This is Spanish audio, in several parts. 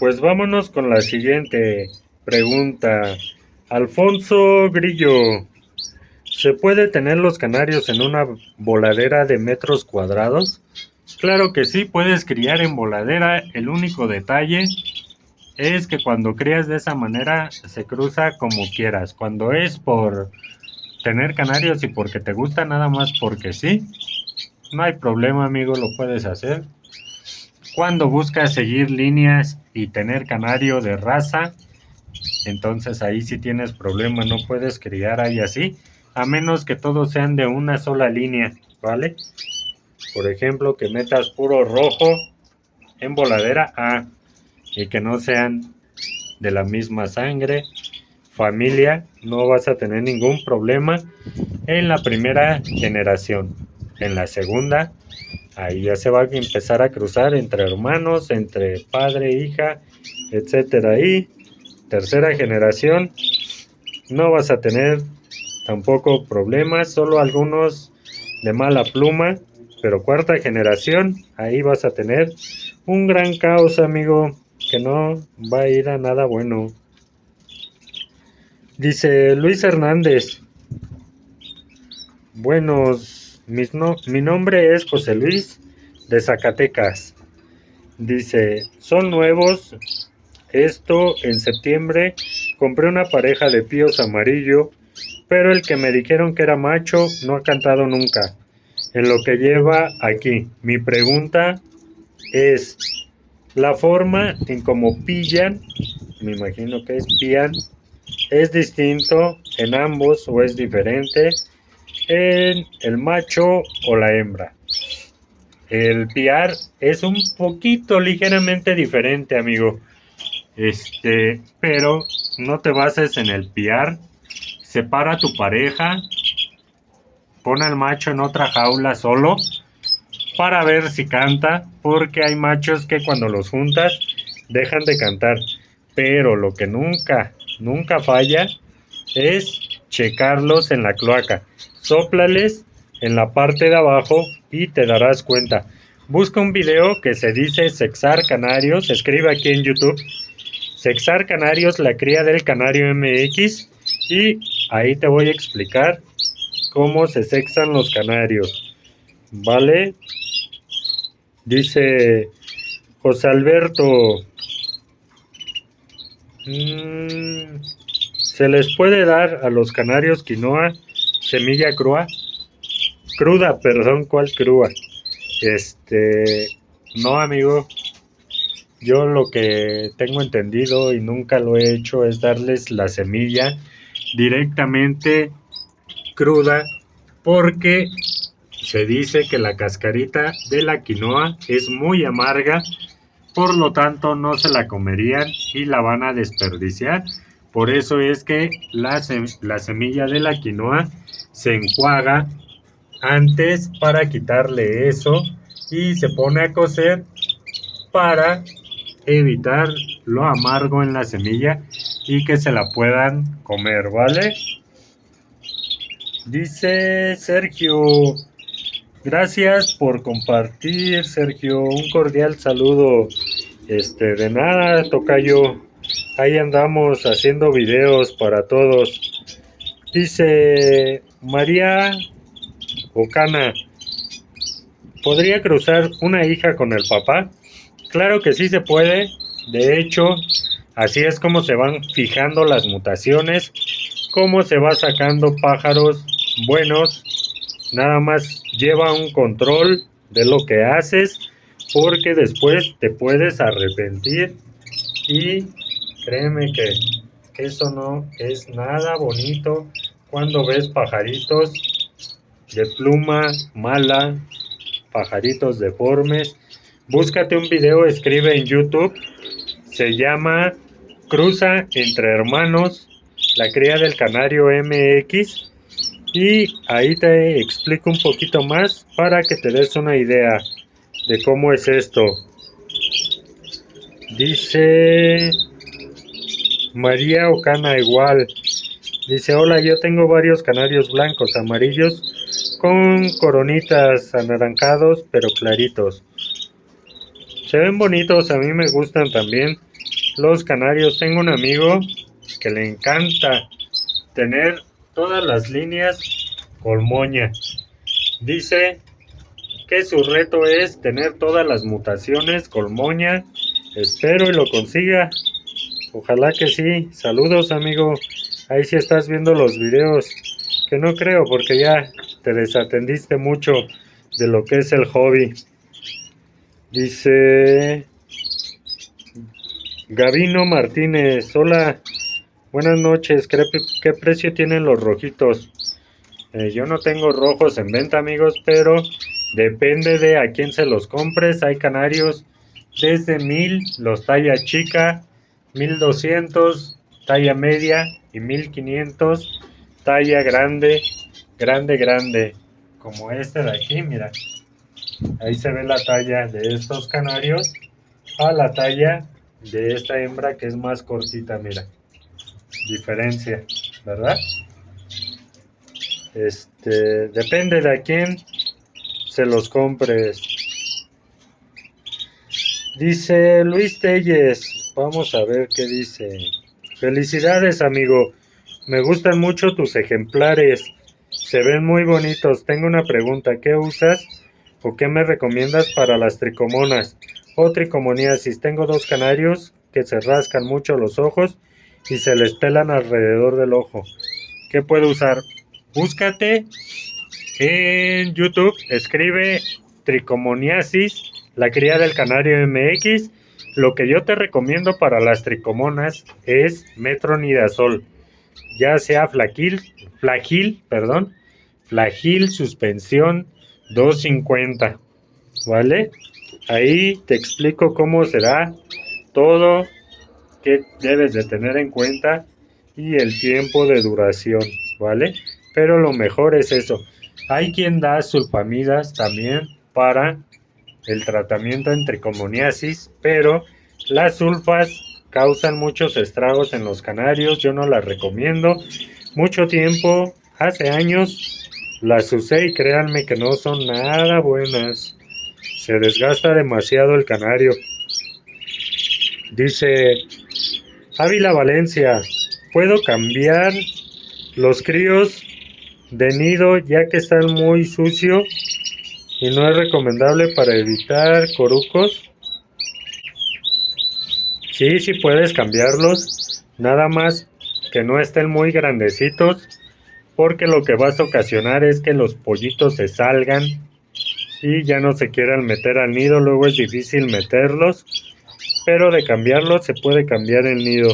Pues vámonos con la siguiente pregunta. Alfonso Grillo, ¿se puede tener los canarios en una voladera de metros cuadrados? Claro que sí, puedes criar en voladera. El único detalle es que cuando crías de esa manera se cruza como quieras. Cuando es por tener canarios y porque te gusta nada más porque sí, no hay problema, amigo, lo puedes hacer. Cuando buscas seguir líneas y tener canario de raza, entonces ahí sí tienes problema, no puedes criar ahí así, a menos que todos sean de una sola línea, ¿vale? Por ejemplo, que metas puro rojo en voladera A y que no sean de la misma sangre, familia, no vas a tener ningún problema en la primera generación. En la segunda, ahí ya se va a empezar a cruzar entre hermanos, entre padre, hija, etcétera. Y tercera generación, no vas a tener tampoco problemas, solo algunos de mala pluma, pero cuarta generación, ahí vas a tener un gran caos, amigo, que no va a ir a nada bueno. Dice Luis Hernández, buenos, mi nombre es José Luis de Zacatecas. Dice, son nuevos, esto en septiembre compré una pareja de píos amarillo, pero el que me dijeron que era macho no ha cantado nunca. En lo que lleva aquí, mi pregunta es, la forma en cómo pillan, me imagino que es pían, es distinto en ambos o es diferente en el macho o la hembra. El piar es un poquito ligeramente diferente, amigo. Pero no te bases en el piar. Separa a tu pareja, pon al macho en otra jaula solo para ver si canta, porque hay machos que cuando los juntas dejan de cantar. Pero lo que nunca falla es checarlos en la cloaca. Sóplales en la parte de abajo y te darás cuenta. Busca un video que se dice sexar canarios, escribe aquí en YouTube, sexar canarios, la cría del canario MX, y ahí te voy a explicar cómo se sexan los canarios, ¿vale? Dice José Alberto, ¿se les puede dar a los canarios quinoa semilla cruda, perdón, ¿cuál cruda? No, amigo, yo lo que tengo entendido y nunca lo he hecho es darles la semilla directamente cruda, porque se dice que la cascarita de la quinoa es muy amarga, por lo tanto no se la comerían y la van a desperdiciar. Por eso es que la semilla de la quinoa se enjuaga antes para quitarle eso y se pone a cocer para evitar lo amargo en la semilla y que se la puedan comer, ¿vale? Dice Sergio, gracias por compartir, Sergio, un cordial saludo. De nada, tocayo, ahí andamos haciendo videos para todos. Dice María Ocana, ¿podría cruzar una hija con el papá? Claro que sí se puede. De hecho, así es como se van fijando las mutaciones, cómo se va sacando pájaros buenos. Nada más lleva un control de lo que haces, porque después te puedes arrepentir y créeme que eso no es nada bonito cuando ves pajaritos de pluma mala, pajaritos deformes. Búscate un video, escribe en YouTube, se llama Cruza entre hermanos, la cría del canario MX, y ahí te explico un poquito más para que te des una idea de cómo es esto. Dice María Ocana igual. Dice, hola, yo tengo varios canarios blancos, amarillos, con coronitas anaranjados, pero claritos. Se ven bonitos, a mí me gustan también. los canarios. Tengo un amigo que le encanta tener todas las líneas con moña. Dice que su reto es tener todas las mutaciones con moña. Espero y lo consiga. Ojalá que sí. Saludos, amigo. Ahí sí estás viendo los videos. Que no creo porque ya te desatendiste mucho de lo que es el hobby. Dice Gavino Martínez. Hola, buenas noches. ¿Qué precio tienen los rojitos? Yo no tengo rojos en venta, amigos, pero depende de a quién se los compres. Hay canarios desde 1000, los talla chica, 1200, talla media y 1500, talla grande, grande, como este de aquí, mira. Ahí se ve la talla de estos canarios a la talla de esta hembra que es más cortita, mira. Diferencia, ¿verdad? Depende de a quién se los compres. Dice Luis Telles, vamos a ver qué dice. Felicidades, amigo, me gustan mucho tus ejemplares, se ven muy bonitos. Tengo una pregunta, ¿qué usas o qué me recomiendas para las tricomonas o tricomoniasis? Tengo dos canarios que se rascan mucho los ojos y se les pelan alrededor del ojo. ¿Qué puedo usar? Búscate en YouTube, escribe tricomoniasis, la cría del canario MX. Lo que yo te recomiendo para las tricomonas es metronidazol, ya sea flagil suspensión 250, ¿vale? Ahí te explico cómo será todo, qué debes de tener en cuenta y el tiempo de duración, ¿vale? Pero lo mejor es eso. Hay quien da sulfamidas también para el tratamiento en tricomoniasis, pero las sulfas causan muchos estragos en los canarios. Yo no las recomiendo. Mucho tiempo, hace años, las usé y créanme que no son nada buenas. Se desgasta demasiado el canario. Dice Ávila Valencia, ¿puedo cambiar los críos de nido ya que están muy sucio y no es recomendable para evitar corucos? Sí, sí puedes cambiarlos, nada más que no estén muy grandecitos, porque lo que vas a ocasionar es que los pollitos se salgan y ya no se quieran meter al nido. Luego es difícil meterlos, pero de cambiarlos se puede cambiar el nido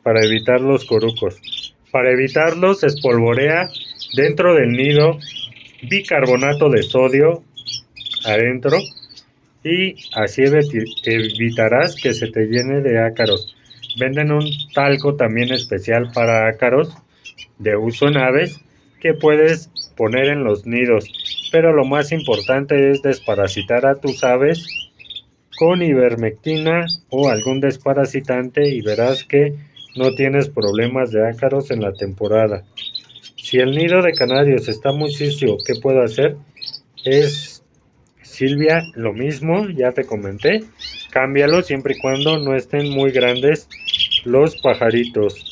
para evitar los corucos. Para evitarlos, espolvorea dentro del nido bicarbonato de sodio adentro y así evitarás que se te llene de ácaros. Venden un talco también especial para ácaros de uso en aves que puedes poner en los nidos, pero lo más importante es desparasitar a tus aves con ivermectina o algún desparasitante y verás que no tienes problemas de ácaros en la temporada. Si el nido de canarios está muy sucio, ¿qué puedo hacer? Silvia, lo mismo, ya te comenté, cámbialo siempre y cuando no estén muy grandes los pajaritos.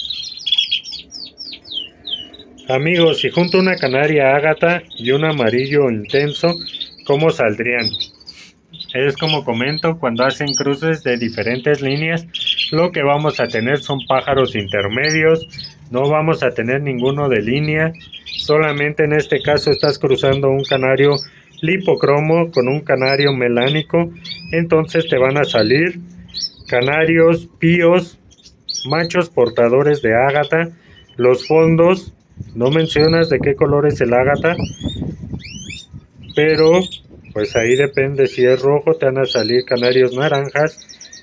Amigos, si junto una canaria ágata y un amarillo intenso, ¿cómo saldrían? Es como comento, cuando hacen cruces de diferentes líneas, lo que vamos a tener son pájaros intermedios, no vamos a tener ninguno de línea, solamente en este caso estás cruzando un canario lipocromo con un canario melánico, entonces te van a salir canarios píos, machos portadores de ágata. Los fondos, no mencionas de qué color es el ágata, pero pues ahí depende. Si es rojo te van a salir canarios naranjas,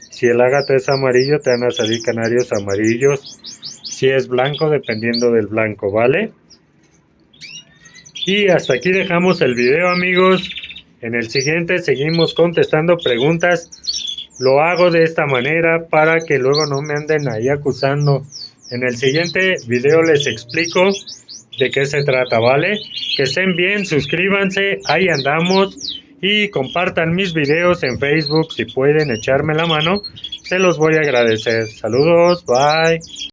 si el ágata es amarillo te van a salir canarios amarillos, si es blanco dependiendo del blanco, ¿vale? Y hasta aquí dejamos el video, amigos. En el siguiente seguimos contestando preguntas. Lo hago de esta manera para que luego no me anden ahí acusando. En el siguiente video les explico de qué se trata, ¿vale? Que estén bien, suscríbanse, ahí andamos, y compartan mis videos en Facebook si pueden echarme la mano. Se los voy a agradecer. Saludos, bye.